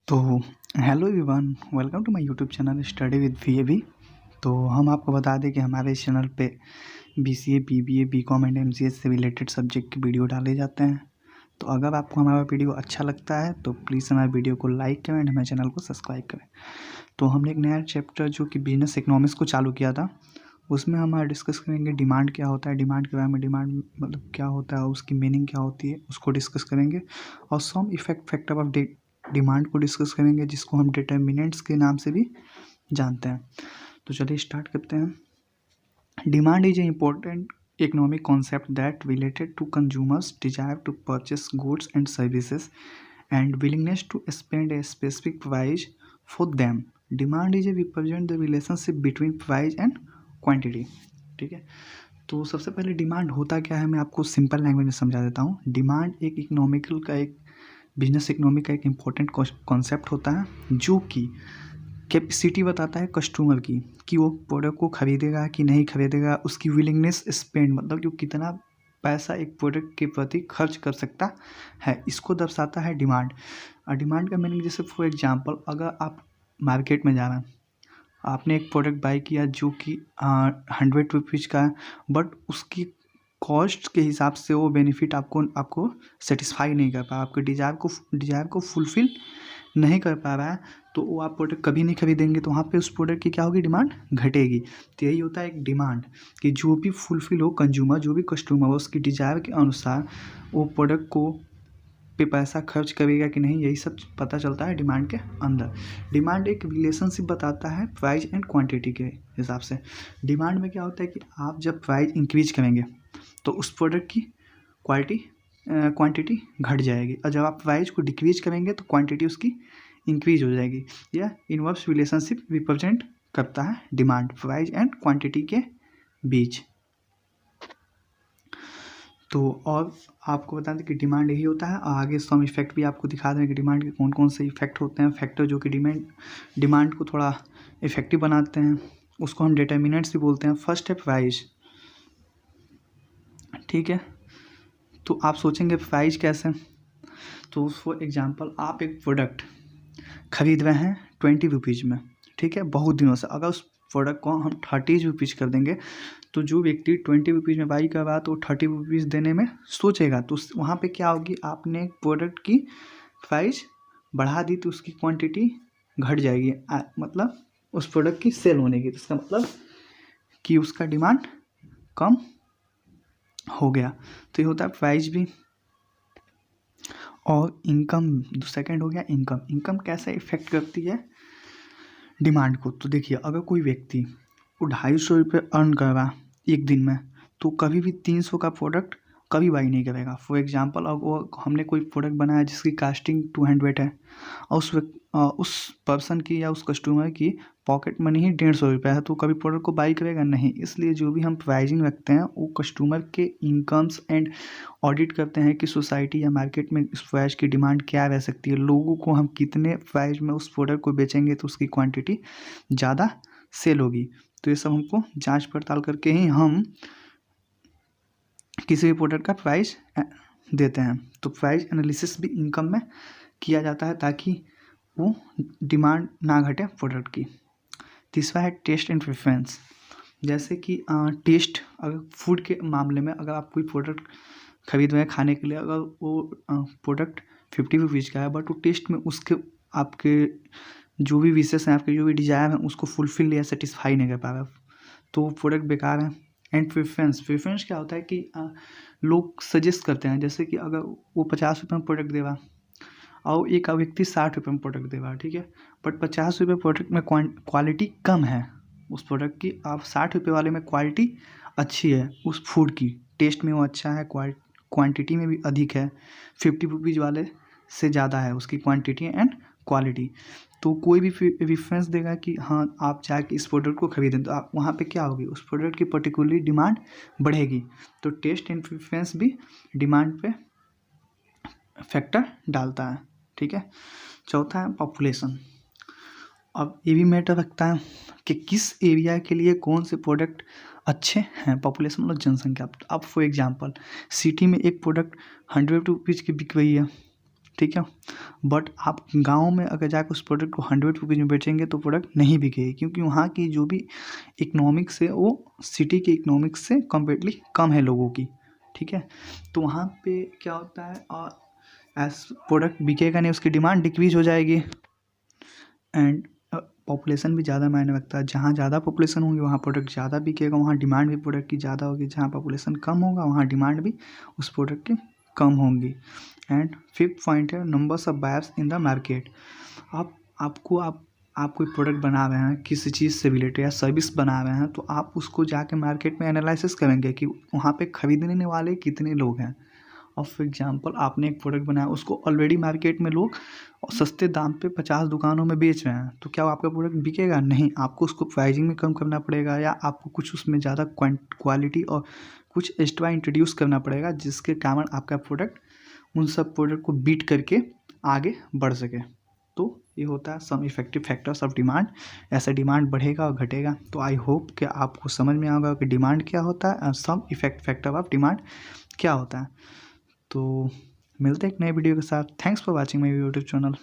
तो hello everyone, welcome to my YouTube channel study with VAV. तो हम आपको बता दें कि हमारे इस चैनल पे BCA, BBA, BCom and MCA से रिलेटेड सब्जेक्ट की वीडियो डाले जाते हैं। तो अगर आपको हमारा वीडियो अच्छा लगता है तो प्लीज़ हमारे वीडियो को लाइक करें एंड हमारे चैनल को सब्सक्राइब करें। तो हमने एक नया चैप्टर जो कि बिजनेस इकोनॉमिक्स को चालू किया था, उसमें हम डिस्कस करेंगे डिमांड क्या होता है, डिमांड के बारे में, डिमांड मतलब क्या होता है, उसकी मीनिंग क्या होती है, उसको डिस्कस करेंगे। और some effect factor of demand को डिस्कस करेंगे, जिसको हम डिटर्मिनेंट्स के नाम से भी जानते हैं। तो चलिए स्टार्ट करते हैं। Demand is a important economic concept that related to consumers' desire to purchase goods and services and willingness to spend a specific price for them. Demand is a represent the relationship between price and quantity. ठीक है, तो सबसे पहले demand होता क्या है मैं आपको सिंपल लैंग्वेज में समझा देता हूँ। डिमांड एक इकोनॉमिकल का एक बिजनेस इकोनॉमी का एक इम्पोर्टेंट कॉन्सेप्ट होता है, जो कि कैपेसिटी बताता है कस्टमर की कि वो प्रोडक्ट को खरीदेगा कि नहीं खरीदेगा, उसकी विलिंगनेस स्पेंड मतलब जो कितना पैसा एक प्रोडक्ट के प्रति खर्च कर सकता है, इसको दर्शाता है डिमांड। और डिमांड का मीनिंग, जैसे फॉर एग्जांपल अगर आप मार्केट में जा रहे हैं, आपने एक प्रोडक्ट बाई किया जो कि 100 रुपीज़ का है, बट उसकी कॉस्ट के हिसाब से वो बेनिफिट आपको सेटिस्फाई नहीं कर पाया, आपके डिज़ायर को फुलफ़िल नहीं कर पा रहा है, तो वो आप प्रोडक्ट कभी नहीं खरीदेंगे। तो वहाँ पे उस प्रोडक्ट की क्या होगी, डिमांड घटेगी। तो यही होता है एक डिमांड, कि जो भी फुलफ़िल हो कंज्यूमर, जो भी कस्टमर हो, उसकी डिज़ायर के अनुसार वो प्रोडक्ट को पे पैसा खर्च करेगा कि नहीं, यही सब पता चलता है डिमांड के अंदर। डिमांड एक रिलेशनशिप बताता है प्राइस एंड क्वांटिटी के हिसाब से। डिमांड में क्या होता है कि आप जब प्राइस इंक्रीज करेंगे तो उस प्रोडक्ट की क्वांटिटी घट जाएगी, और जब आप प्राइस को डिक्रीज करेंगे तो क्वांटिटी उसकी इंक्रीज हो जाएगी। यह इनवर्स रिलेशनशिप रिप्रेजेंट करता है डिमांड, प्राइस एंड क्वांटिटी के बीच। तो और आपको बता दें कि डिमांड यही होता है। आगे सम इफेक्ट भी आपको दिखा दें कि डिमांड के कौन कौन से इफेक्ट होते हैं, फैक्टर जो कि डिमांड को थोड़ा इफेक्टिव बनाते हैं, उसको हम डिटर्मिनेंट्स भी बोलते हैं। फर्स्ट है प्राइस। ठीक है, तो आप सोचेंगे प्राइस कैसे, तो फॉर एग्जांपल आप एक प्रोडक्ट खरीद रहे हैं 20 रुपीज़ में, ठीक है, बहुत दिनों से। अगर उस प्रोडक्ट को हम 30 रुपीज़ कर देंगे, तो जो व्यक्ति 20 रुपीज़ में बाई कर रहा है तो 30 रुपीज़ देने में सोचेगा, तो वहाँ पे क्या होगी, आपने प्रोडक्ट की प्राइस बढ़ा दी तो उसकी क्वांटिटी घट जाएगी, मतलब उस प्रोडक्ट की सेल होने की। तो इसका मतलब कि उसका डिमांड कम हो गया। तो ये होता है प्राइस भी। और इनकम सेकेंड हो गया इनकम। इनकम कैसे इफेक्ट करती है डिमांड को, तो देखिए, अगर कोई व्यक्ति वो 250 रुपये अर्न कर रहा एक दिन में, तो कभी भी 300 का प्रोडक्ट कभी बाई नहीं करेगा। फॉर एग्जांपल, अब वो हमने कोई प्रोडक्ट बनाया जिसकी कास्टिंग 200 है, और उस पर्सन की या उस कस्टमर की पॉकेट मनी ही 150 रुपये है, तो कभी प्रोडक्ट को बाई करेगा नहीं। इसलिए जो भी हम प्राइसिंग रखते हैं वो कस्टमर के इनकम्स एंड ऑडिट करते हैं कि सोसाइटी या मार्केट में इस प्राइस की डिमांड क्या रह सकती है, लोगों को हम कितने प्राइस में उस प्रोडक्ट को बेचेंगे तो उसकी क्वांटिटी ज़्यादा सेल होगी। तो ये सब हमको जांच पड़ताल करके ही हम किसी भी प्रोडक्ट का प्राइस देते हैं। तो प्राइस एनालिसिस भी इनकम में किया जाता है, ताकि वो डिमांड ना घटे प्रोडक्ट की। तीसरा है टेस्ट एंड प्रेफरेंस। जैसे कि टेस्ट, अगर फूड के मामले में अगर आप कोई प्रोडक्ट खरीद रहे हैं खाने के लिए, अगर वो प्रोडक्ट 50 रुपीज़ का है, बट वो टेस्ट में उसके आपके जो भी विशेष हैं, आपके जो भी डिज़ायर हैं, उसको फुलफिल या सेटिस्फाई नहीं कर पा रहा, तो वो प्रोडक्ट बेकार है। एंड प्रेफरेंस क्या होता है कि लोग सजेस्ट करते हैं, जैसे कि अगर वो 50 रुपये में प्रोडक्ट देगा और एक व्यक्ति 60 रुपये में प्रोडक्ट देगा, ठीक है, बट 50 रुपये प्रोडक्ट में क्वालिटी कम है उस प्रोडक्ट की, आप 60 रुपये वाले में क्वालिटी अच्छी है उस फूड की, टेस्ट में वो अच्छा है, क्वांटिटी में भी अधिक है, 50 रुपीज़ वाले से ज़्यादा है उसकी क्वांटिटी एंड क्वालिटी। तो कोई भी रेफरेंस देगा कि हाँ आप जाके इस प्रोडक्ट को खरीदें, तो आप वहाँ पे क्या होगी, उस प्रोडक्ट की पर्टिकुलरली डिमांड बढ़ेगी। तो टेस्ट एंड प्रेफरेंस भी डिमांड पे फैक्टर डालता है। ठीक है, चौथा है पॉपुलेशन। अब ये भी मैटर रखता है कि किस एरिया के लिए कौन से प्रोडक्ट अच्छे हैं। पॉपुलेशन मतलब जनसंख्या। अब फॉर एग्जांपल सिटी में एक प्रोडक्ट 100 रुपीज़ की बिक रही है, ठीक है। बट आप गाँव में अगर जाकर उस प्रोडक्ट को 100 रुपीज़ में बेचेंगे तो प्रोडक्ट नहीं बिकेगी, क्योंकि वहाँ की जो भी इकोनॉमिक्स है वो सिटी के इकोनॉमिक्स से कम्पेरेटिवली कम है लोगों की, ठीक है। तो वहाँ पे क्या होता है, और एज प्रोडक्ट बिकेगा नहीं, उसकी डिमांड डिक्रीज हो जाएगी एंड पॉपुलेशन भी ज़्यादा मायने रखता है। जहाँ ज़्यादा पॉपुलेशन होगी वहाँ प्रोडक्ट ज़्यादा बिकेगा, वहाँ डिमांड भी प्रोडक्ट की ज़्यादा होगी। जहाँ पॉपुलेशन कम होगा वहाँ डिमांड भी उस प्रोडक्ट की कम होंगी। एंड फिफ्थ पॉइंट है numbers of buyers in the market. आप कोई प्रोडक्ट बना रहे हैं किसी चीज़ से रिलेटेड या सर्विस बना रहे हैं, तो आप उसको जाके मार्केट में एनालिसिस करेंगे कि वहाँ पे खरीदने वाले कितने लोग हैं। और फॉर एग्जांपल आपने एक प्रोडक्ट बनाया, उसको ऑलरेडी मार्केट में लोग सस्ते दाम पे 50 दुकानों में बेच रहे हैं, तो क्या आपका प्रोडक्ट बिकेगा? नहीं, आपको उसको प्राइसिंग में कम करना पड़ेगा, या आपको कुछ उसमें ज़्यादा क्वालिटी और कुछ एक्स्ट्रा इंट्रोड्यूस करना पड़ेगा, जिसके कारण आपका प्रोडक्ट उन सब प्रोडक्ट को बीट करके आगे बढ़ सके। तो ये होता है सम इफेक्टिव फैक्टर्स ऑफ डिमांड। ऐसा डिमांड बढ़ेगा और घटेगा। तो आई होप कि आपको समझ में आएगा कि डिमांड क्या होता है और some effect factor of demand क्या होता है। तो मिलते हैं एक नए वीडियो के साथ। Thanks for watching my YouTube channel.